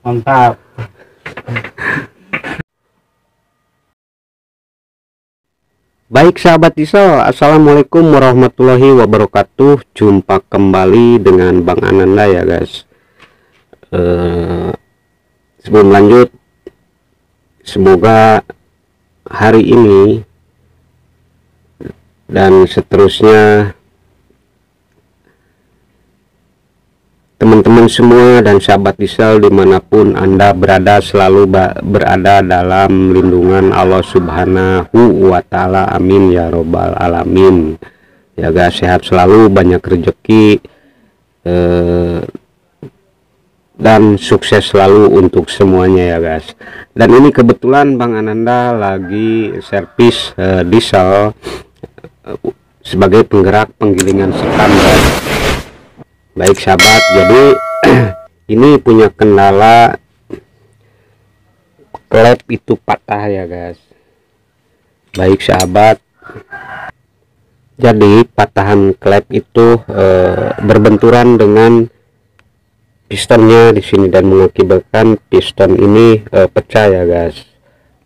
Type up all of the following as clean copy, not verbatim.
Mantap. Baik sahabat diesel, assalamualaikum warahmatullahi wabarakatuh. Jumpa kembali dengan Bang Ananda ya guys. Sebelum lanjut, semoga hari ini dan seterusnya teman-teman semua dan sahabat diesel dimanapun Anda berada selalu berada dalam lindungan Allah Subhanahu wa Ta'ala, amin ya robbal alamin ya guys. Sehat selalu, banyak rezeki dan sukses selalu untuk semuanya ya guys. Dan ini kebetulan Bang Ananda lagi servis diesel sebagai penggerak penggilingan sekam guys. Baik sahabat, jadi ini punya kendala klep itu patah ya guys. Baik sahabat, jadi patahan klep itu berbenturan dengan pistonnya di sini dan mengakibatkan piston ini pecah ya guys,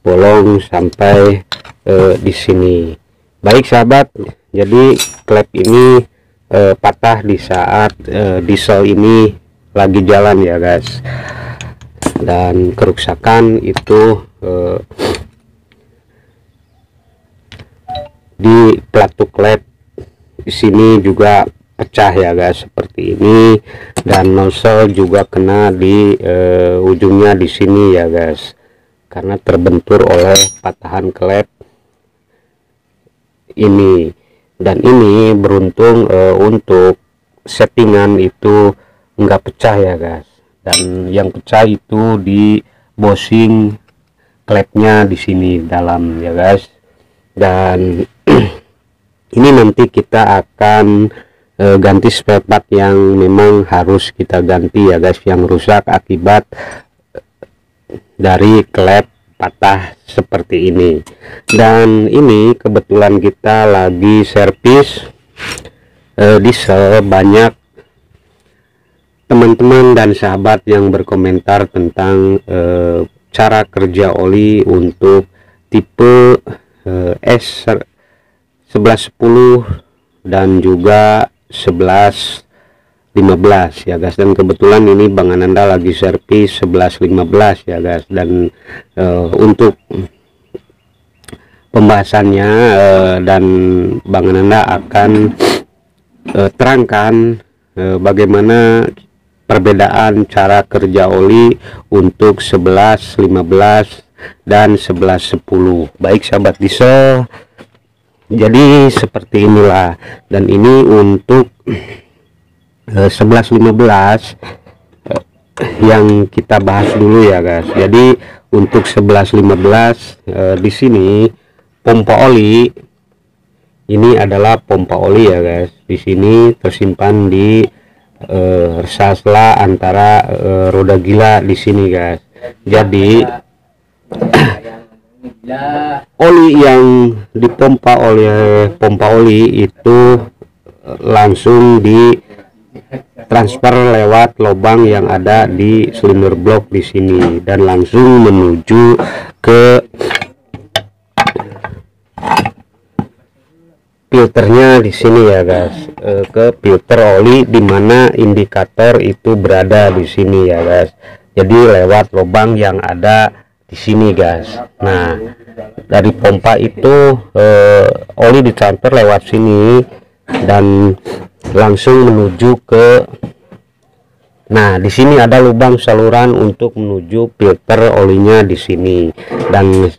bolong sampai di sini. Baik sahabat, jadi klep ini patah di saat diesel ini lagi jalan ya guys, dan kerusakan itu di pelatuk klep di sini juga pecah ya guys, seperti ini, dan nozzle juga kena di ujungnya di sini ya guys, karena terbentur oleh patahan klep ini. Dan ini beruntung untuk settingan itu enggak pecah ya guys, dan yang pecah itu di bushing klepnya di sini dalam ya guys. Dan ini nanti kita akan ganti spare part yang memang harus kita ganti ya guys, yang rusak akibat dari klep patah seperti ini. Dan ini kebetulan kita lagi servis diesel. Banyak teman-teman dan sahabat yang berkomentar tentang cara kerja oli untuk tipe S1110 dan juga 1115 ya guys. Dan kebetulan ini Bang Ananda lagi servis 1115 ya guys. Dan untuk pembahasannya dan Bang Ananda akan terangkan bagaimana perbedaan cara kerja oli untuk 1115 dan 1110. Baik sahabat diesel, jadi seperti inilah. Dan ini untuk 1115 yang kita bahas dulu ya guys. Jadi untuk 1115 di sini pompa oli ini adalah pompa oli ya guys. Di sini tersimpan di sela antara roda gila di sini guys. Jadi oli yang dipompa oleh pompa oli itu langsung di transfer lewat lubang yang ada di silinder blok di sini dan langsung menuju ke filternya di sini ya guys, ke filter oli dimana indikator itu berada di sini ya guys. Jadi lewat lubang yang ada di sini guys. Nah, dari pompa itu oli ditransfer lewat sini dan langsung menuju ke, nah di sini ada lubang saluran untuk menuju filter olinya di sini. Dan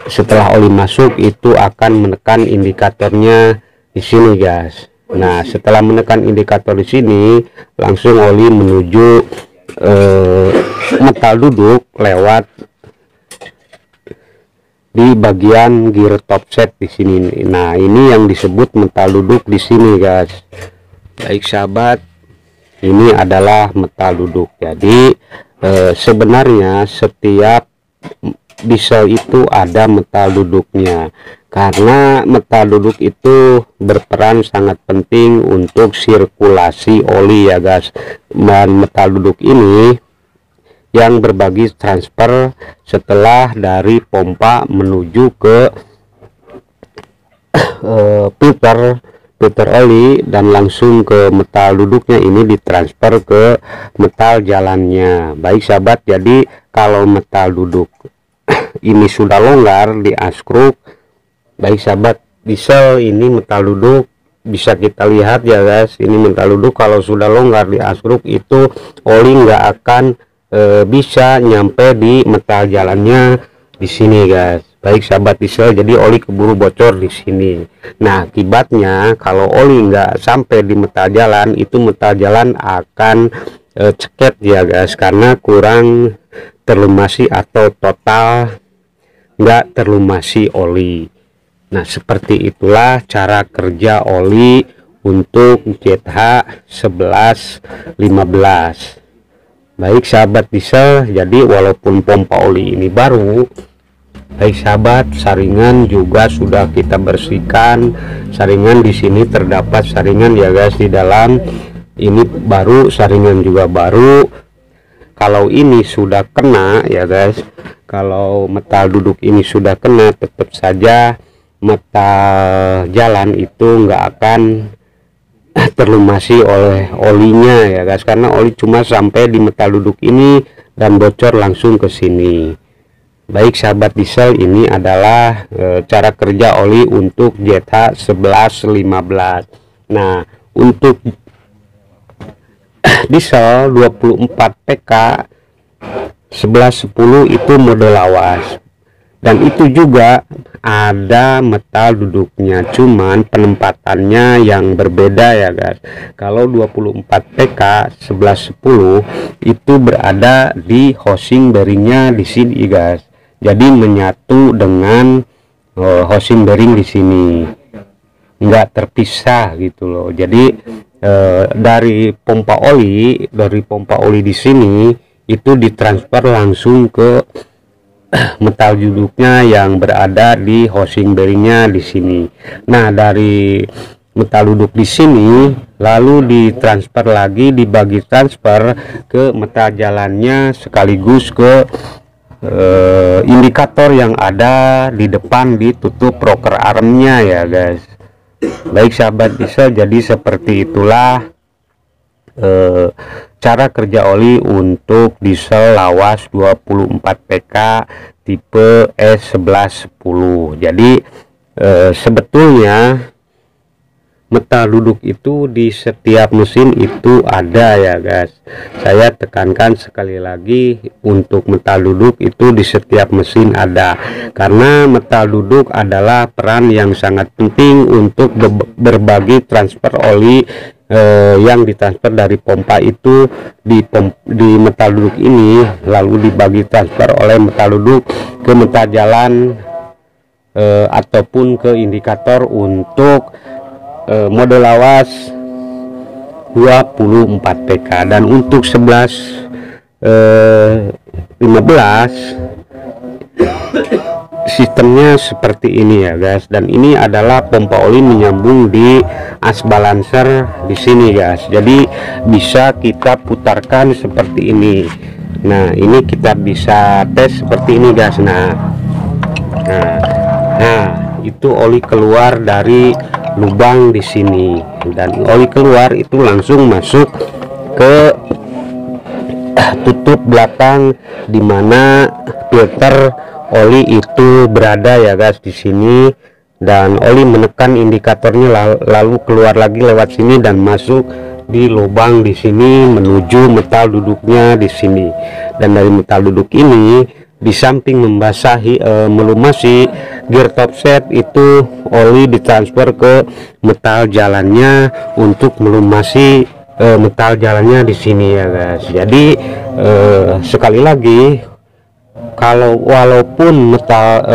setelah oli masuk itu akan menekan indikatornya di sini guys. Nah, setelah menekan indikator di sini langsung oli menuju metal duduk lewat di bagian gear top set di sini. Nah, ini yang disebut metal duduk di sini guys. Baik sahabat, ini adalah metal duduk. Jadi sebenarnya setiap diesel itu ada metal duduknya, karena metal duduk itu berperan sangat penting untuk sirkulasi oli ya guys. Dan metal duduk ini yang berbagi transfer setelah dari pompa menuju ke filter oli dan langsung ke metal duduknya, ini ditransfer ke metal jalannya. Baik sahabat, jadi kalau metal duduk ini sudah longgar di askruk, baik sahabat, diesel ini metal duduk bisa kita lihat ya guys, ini metal duduk kalau sudah longgar di askruk itu oli nggak akan bisa nyampe di metal jalannya di sini guys. Baik sahabat diesel, jadi oli keburu bocor di sini. Nah akibatnya kalau oli nggak sampai di metal jalan, itu metal jalan akan ceket ya guys, karena kurang terlumasi atau total nggak terlumasi oli. Nah seperti itulah cara kerja oli untuk ZH1115. Baik sahabat diesel, jadi walaupun pompa oli ini baru, baik sahabat, saringan juga sudah kita bersihkan. Saringan di sini terdapat saringan ya guys, di dalam ini baru, saringan juga baru. Kalau ini sudah kena ya guys, kalau metal duduk ini sudah kena, tetap saja metal jalan itu nggak akan terlumasi oleh olinya ya guys, karena oli cuma sampai di metal duduk ini dan bocor langsung ke sini. Baik sahabat diesel, ini adalah cara kerja oli untuk ZH1115. Nah untuk diesel 24 PK 1110 itu mode lawas, dan itu juga ada metal duduknya, cuman penempatannya yang berbeda ya guys. Kalau 24 PK 1110 itu berada di housing bearingnya di sini guys, jadi menyatu dengan housing bearing di sini, nggak terpisah gitu loh. Jadi dari pompa oli di sini itu ditransfer langsung ke metal duduknya yang berada di housing bearingnya di sini. Nah dari metal duduk di sini lalu ditransfer lagi, dibagi transfer ke metal jalannya sekaligus ke indikator yang ada di depan di tutup rocker armnya ya guys. Baik sahabat diesel, jadi seperti itulah cara kerja oli untuk diesel lawas 24 PK tipe S1110. Jadi sebetulnya metal duduk itu di setiap mesin itu ada ya guys. Saya tekankan sekali lagi, untuk metal duduk itu di setiap mesin ada, karena metal duduk adalah peran yang sangat penting untuk berbagi transfer oli yang ditransfer dari pompa itu di metal duduk ini, lalu dibagi transfer oleh metal duduk ke metal jalan ataupun ke indikator untuk mode lawas 24 PK. Dan untuk 1115 sistemnya seperti ini ya guys, dan ini adalah pompa oli menyambung di as balancer di sini guys, jadi bisa kita putarkan seperti ini. Nah ini kita bisa tes seperti ini guys. Nah itu oli keluar dari lubang di sini, dan oli keluar itu langsung masuk ke tutup belakang di mana filter oli itu berada ya guys di sini, dan oli menekan indikatornya lalu keluar lagi lewat sini dan masuk di lubang di sini menuju metal duduknya di sini. Dan dari metal duduk ini, di samping membasahi melumasi gear top set, itu oli ditransfer ke metal jalannya untuk melumasi metal jalannya di sini ya guys. Jadi sekali lagi, kalau walaupun metal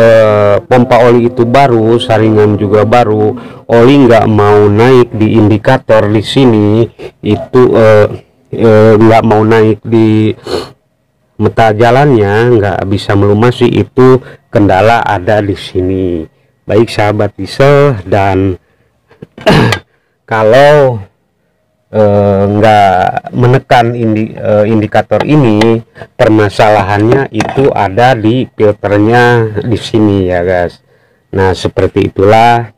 pompa oli itu baru, saringan juga baru, oli nggak mau naik di indikator di sini, itu nggak mau naik di metal jalannya, nggak bisa melumasi, itu kendala ada di sini. Baik sahabat diesel, dan kalau nggak menekan indikator ini, permasalahannya itu ada di filternya di sini ya guys. Nah seperti itulah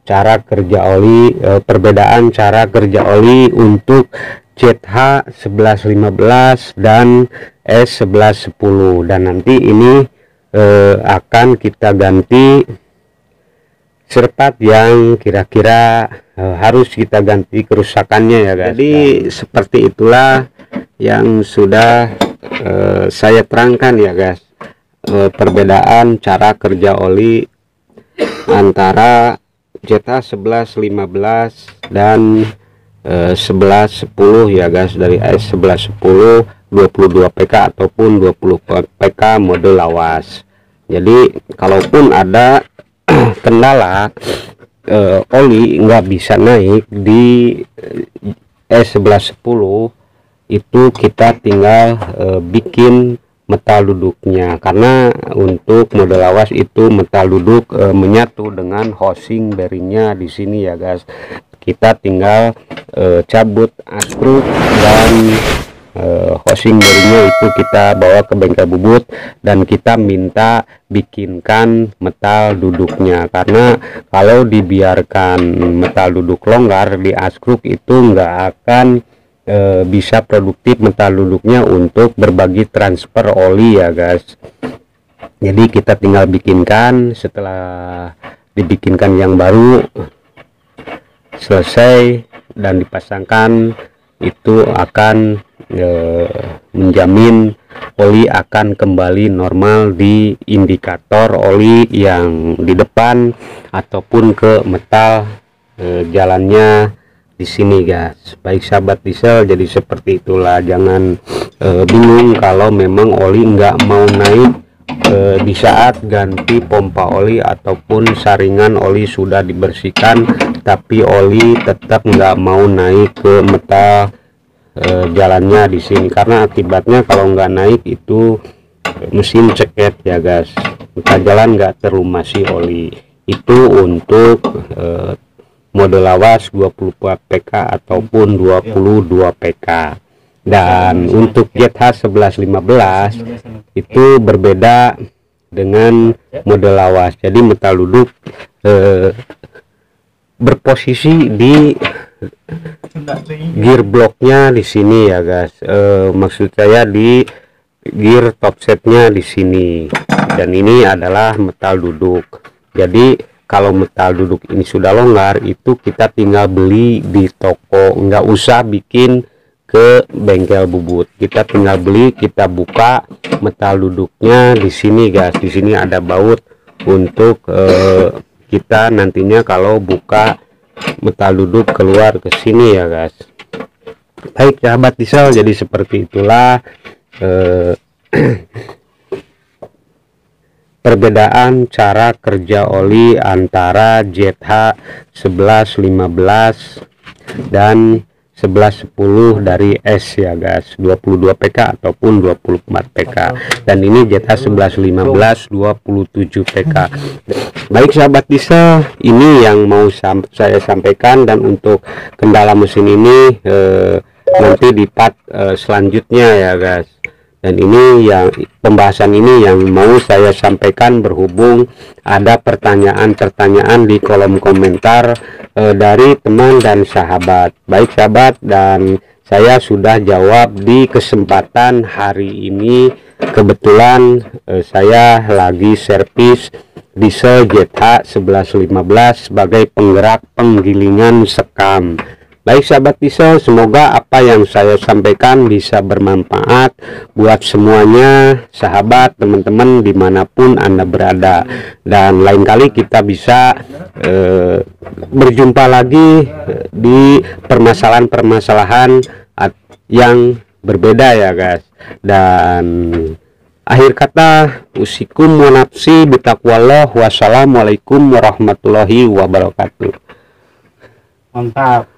cara kerja oli, perbedaan cara kerja oli untuk ZH1115 dan S1110, dan nanti ini akan kita ganti serpat yang kira-kira harus kita ganti kerusakannya ya guys. Jadi seperti itulah yang sudah saya terangkan ya guys, perbedaan cara kerja oli antara ZH1115 dan 1110 ya guys, dari S1110 22 PK ataupun 20 PK mode lawas. Jadi kalaupun ada kendala oli nggak bisa naik di S1110, itu kita tinggal bikin metal duduknya, karena untuk mode lawas itu metal duduk menyatu dengan housing bearingnya di sini ya guys. Kita tinggal cabut askruk dan housing bearingnya itu kita bawa ke bengkel bubut dan kita minta bikinkan metal duduknya, karena kalau dibiarkan metal duduk longgar di askruk itu nggak akan bisa produktif metal duduknya untuk berbagi transfer oli ya guys. Jadi kita tinggal bikinkan, setelah dibikinkan yang baru selesai dan dipasangkan, itu akan menjamin oli akan kembali normal di indikator oli yang di depan ataupun ke metal jalannya di sini guys. Baik sahabat diesel, jadi seperti itulah, jangan bingung kalau memang oli nggak mau naik di saat ganti pompa oli ataupun saringan oli sudah dibersihkan, tapi oli tetap nggak mau naik ke metal jalannya di sini, karena akibatnya kalau nggak naik itu mesin ceket ya guys, metal jalan nggak terlumasi oli. Itu untuk mode lawas 24 PK ataupun 22 PK. Dan untuk ZH1115 itu berbeda dengan mode lawas. Jadi metal duduk berposisi di gear blocknya di sini ya guys. Maksud saya di gear top setnya di sini. Dan ini adalah metal duduk. Jadi kalau metal duduk ini sudah longgar, itu kita tinggal beli di toko, nggak usah bikin ke bengkel bubut. Kita tinggal beli, kita buka metal duduknya di sini guys. Di sini ada baut untuk kita nantinya kalau buka metal duduk keluar ke sini ya guys. Baik sahabat diesel, jadi seperti itulah perbedaan cara kerja oli antara ZH1115 dan 1110 dari S ya guys, 22 PK ataupun 24 PK, dan ini ZH1115 27 PK. Baik sahabat diesel, ini yang mau saya sampaikan, dan untuk kendala mesin ini nanti di part selanjutnya ya guys. Dan ini yang pembahasan ini yang mau saya sampaikan, berhubung ada pertanyaan-pertanyaan di kolom komentar dari teman dan sahabat. Baik sahabat, dan saya sudah jawab di kesempatan hari ini. Kebetulan saya lagi servis diesel ZH1115 sebagai penggerak penggilingan sekam. Baik sahabat diesel, semoga apa yang saya sampaikan bisa bermanfaat buat semuanya, sahabat, teman-teman dimanapun Anda berada. Dan lain kali kita bisa berjumpa lagi di permasalahan-permasalahan yang berbeda ya guys. Dan akhir kata, usikum wa nafsi bitaqwallah. Wassalamualaikum warahmatullahi wabarakatuh. Mantap.